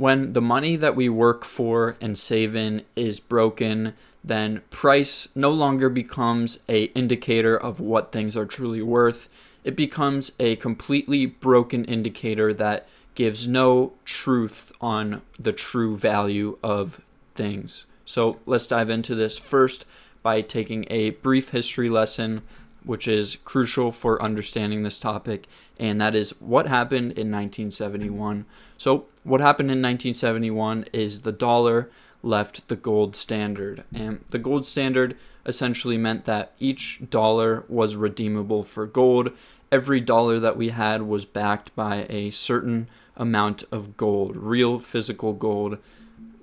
When the money that we work for and save in is broken, then price no longer becomes a indicator of what things are truly worth. It becomes a completely broken indicator that gives no truth on the true value of things. So let's dive into this first by taking a brief history lesson, which is crucial for understanding this topic, and that is what happened in 1971. So what happened in 1971 is the dollar left the gold standard, and the gold standard essentially meant that each dollar was redeemable for gold. Every dollar that we had was backed by a certain amount of gold, real physical gold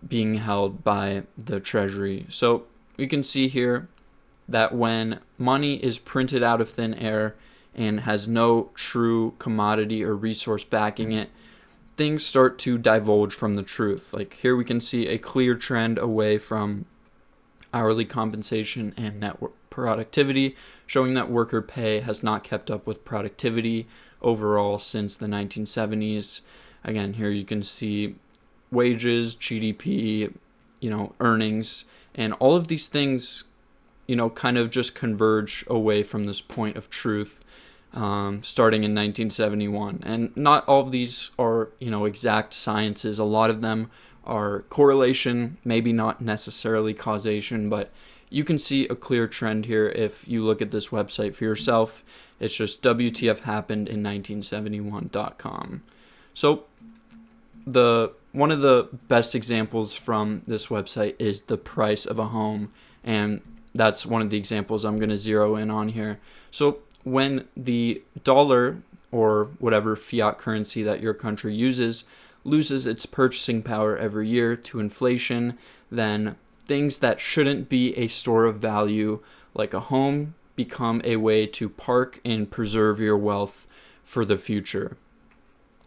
being held by the treasury. So you can see here that when money is printed out of thin air and has no true commodity or resource backing it, things start to divulge from the truth. Like here we can see a clear trend away from hourly compensation and net productivity, showing that worker pay has not kept up with productivity overall since the 1970s. Again, here you can see wages, GDP, earnings, and all of these things, kind of just converge away from this point of truth, starting in 1971. And not all of these are, exact sciences. A lot of them are correlation, maybe not necessarily causation, but you can see a clear trend here if you look at this website for yourself. It's just WTFhappened in1971.com. So one of the best examples from this website is the price of a home, and that's one of the examples I'm going to zero in on here. So when the dollar, or whatever fiat currency that your country uses, loses its purchasing power every year to inflation, then things that shouldn't be a store of value, like a home, become a way to park and preserve your wealth for the future.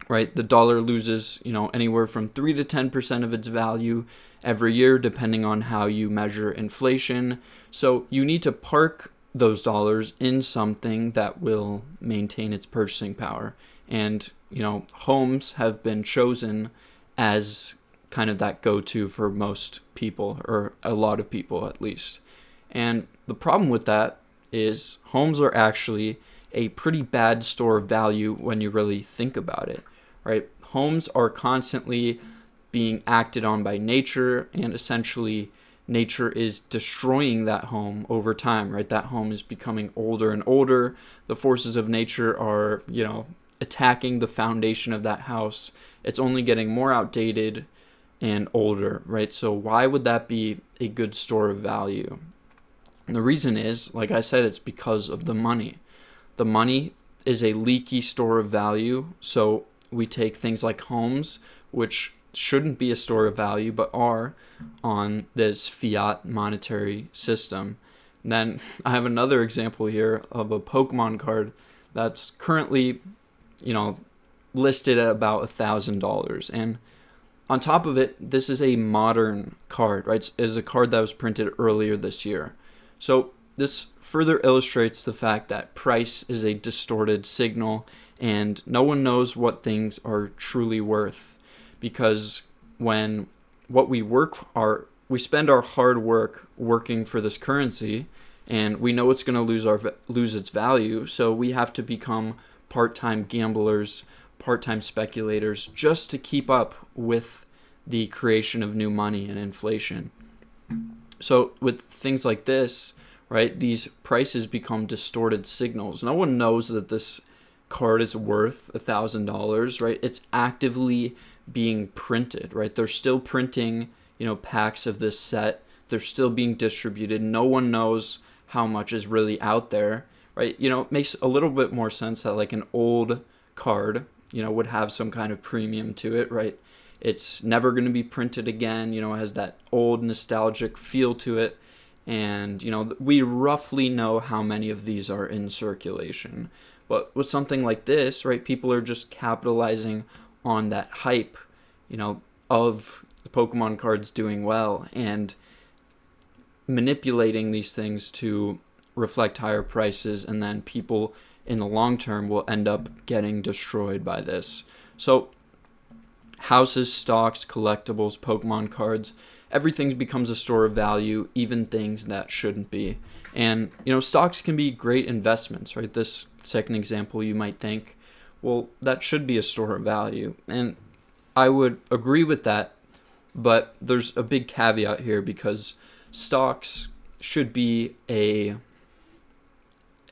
Right? The dollar loses, anywhere from 3 to 10% of its value every year, depending on how you measure inflation. So you need to park those dollars in something that will maintain its purchasing power. And, homes have been chosen as kind of that go-to for most people, or a lot of people at least. And the problem with that is homes are actually a pretty bad store of value when you really think about it, right? Homes are constantly being acted on by nature, and essentially nature is destroying that home over time, right? That home is becoming older and older. The forces of nature are, attacking the foundation of that house. It's only getting more outdated and older, right? So why would that be a good store of value? And the reason is, like I said, it's because of the money. The money is a leaky store of value. So we take things like homes, which shouldn't be a store of value, but are on this fiat monetary system. And then I have another example here of a Pokémon card that's currently, listed at about $1,000. And on top of it, this is a modern card, right? It's a card that was printed earlier this year. So this further illustrates the fact that price is a distorted signal, and no one knows what things are truly worth, because when we spend our hard work working for this currency, and we know it's going to lose its value, so we have to become part-time gamblers, part-time speculators, just to keep up with the creation of new money and inflation. So with things like this, right, these prices become distorted signals. No one knows that this card is worth $1,000, right? It's actively being printed, right? They're still printing, packs of this set. They're still being distributed. No one knows how much is really out there, right? It makes a little bit more sense that like an old card, would have some kind of premium to it, right? It's never going to be printed again. It has that old nostalgic feel to it. And, we roughly know how many of these are in circulation. But with something like this, right, people are just capitalizing on that hype, of the Pokemon cards doing well, and manipulating these things to reflect higher prices, and then people in the long term will end up getting destroyed by this. So houses, stocks, collectibles, Pokemon cards, everything becomes a store of value, even things that shouldn't be. And, stocks can be great investments, right? This second example, you might think, well, that should be a store of value. And I would agree with that, but there's a big caveat here because stocks should be a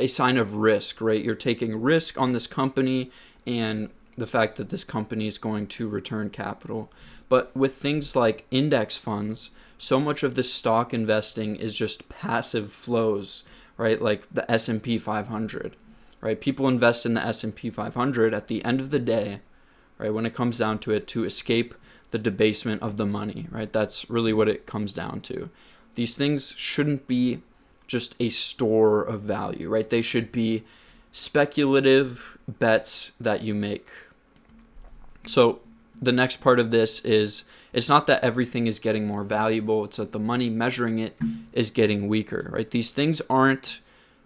sign of risk, right? You're taking risk on this company and the fact that this company is going to return capital. But with things like index funds, so much of this stock investing is just passive flows, right? Like the S&P 500, right? People invest in the S&P 500 at the end of the day, right? When it comes down to it, to escape the debasement of the money, right? That's really what it comes down to. These things shouldn't be just a store of value, right? They should be speculative bets that you make. So the next part of this is, it's not that everything is getting more valuable, it's that the money measuring it is getting weaker, right? These things aren't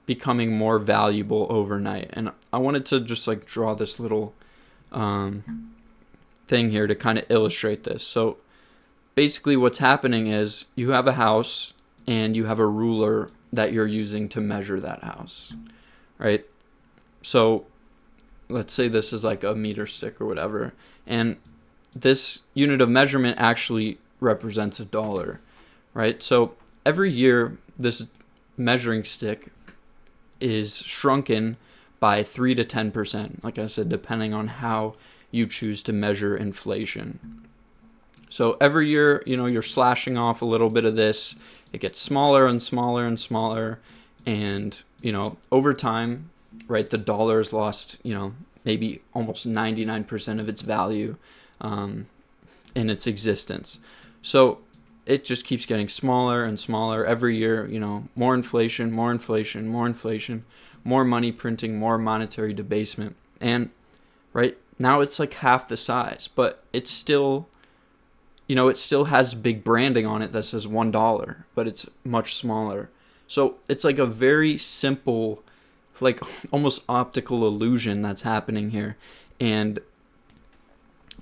becoming more valuable overnight. And I wanted to just draw this little thing here to kind of illustrate this. So basically what's happening is you have a house and you have a ruler that you're using to measure that house, right? So let's say this is like a meter stick or whatever, and this unit of measurement actually represents $1, right? So every year this measuring stick is shrunken by 3 to 10%, like I said, depending on how you choose to measure inflation. So every year, you're slashing off a little bit of this. It gets smaller and smaller and smaller. And, over time, right, the dollar has lost, maybe almost 99% of its value in its existence. So it just keeps getting smaller and smaller every year, more inflation, more inflation, more inflation, more money printing, more monetary debasement. And, right, now it's like half the size, but it's still... it still has big branding on it that says $1, but it's much smaller. So it's like a very simple, like almost optical illusion that's happening here. And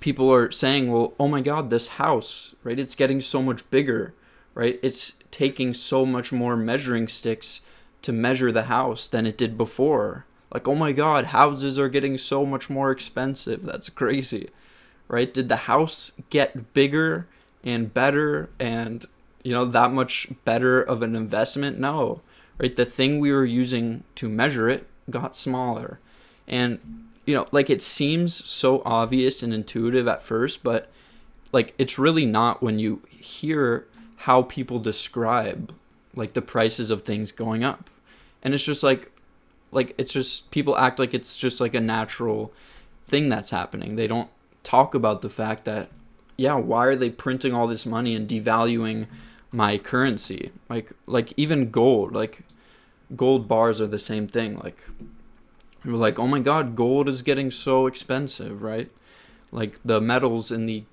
people are saying, well, oh my God, this house, right? It's getting so much bigger, right? It's taking so much more measuring sticks to measure the house than it did before. Like, oh my God, houses are getting so much more expensive. That's crazy. Right? Did the house get bigger and better and, that much better of an investment? No. Right? The thing we were using to measure it got smaller. And, it seems so obvious and intuitive at first, but it's really not when you hear how people describe the prices of things going up. And it's just it's just people act like it's just a natural thing that's happening. They don't talk about the fact that, why are they printing all this money and devaluing my currency? Like even gold, gold bars are the same thing. We're like, oh my God, gold is getting so expensive, right? Like the medals in the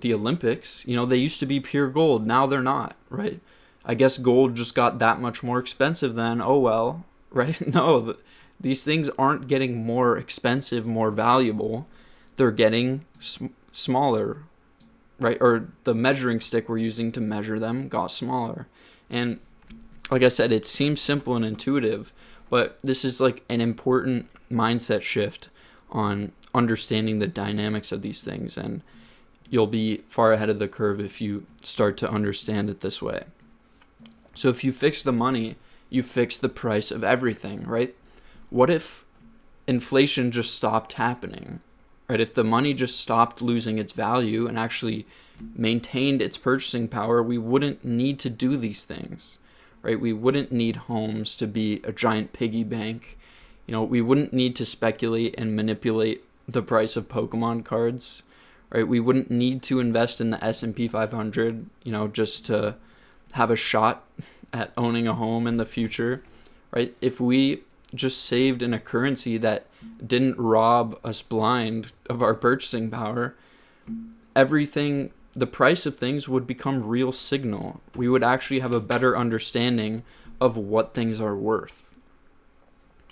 Olympics, they used to be pure gold. Now they're not, right? I guess gold just got that much more expensive then. Oh well, right? No, these things aren't getting more expensive, more valuable. They're getting smaller, right? Or the measuring stick we're using to measure them got smaller. And like I said, it seems simple and intuitive, but this is an important mindset shift on understanding the dynamics of these things. And you'll be far ahead of the curve if you start to understand it this way. So if you fix the money, you fix the price of everything, right? What if inflation just stopped happening? Right? If the money just stopped losing its value and actually maintained its purchasing power, we wouldn't need to do these things, right? We wouldn't need homes to be a giant piggy bank. We wouldn't need to speculate and manipulate the price of Pokemon cards, right? We wouldn't need to invest in the S&P 500, just to have a shot at owning a home in the future, right? If we just saved in a currency that didn't rob us blind of our purchasing power, the price of things would become real signal. We would actually have a better understanding of what things are worth.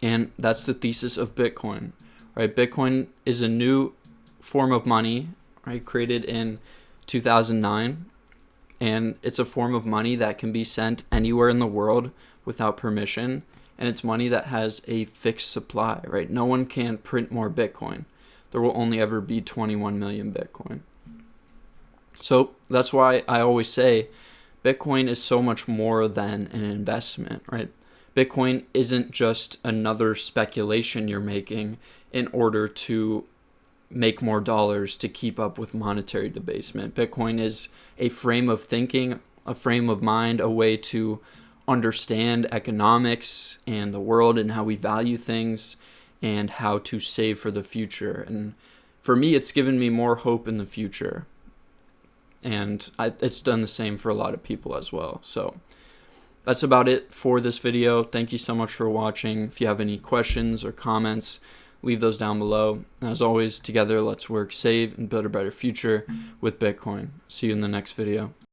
And that's the thesis of Bitcoin, right? Bitcoin is a new form of money, right? Created in 2009, and it's a form of money that can be sent anywhere in the world without permission, and it's money that has a fixed supply, right? No one can print more Bitcoin. There will only ever be 21 million Bitcoin. So that's why I always say Bitcoin is so much more than an investment, right? Bitcoin isn't just another speculation you're making in order to make more dollars to keep up with monetary debasement. Bitcoin is a frame of thinking, a frame of mind, a way to understand economics and the world and how we value things and how to save for the future. And for me, it's given me more hope in the future. And it's done the same for a lot of people as well. So that's about it for this video. Thank you so much for watching. If you have any questions or comments, leave those down below. As always, together, let's work, save, and build a better future with Bitcoin. See you in the next video.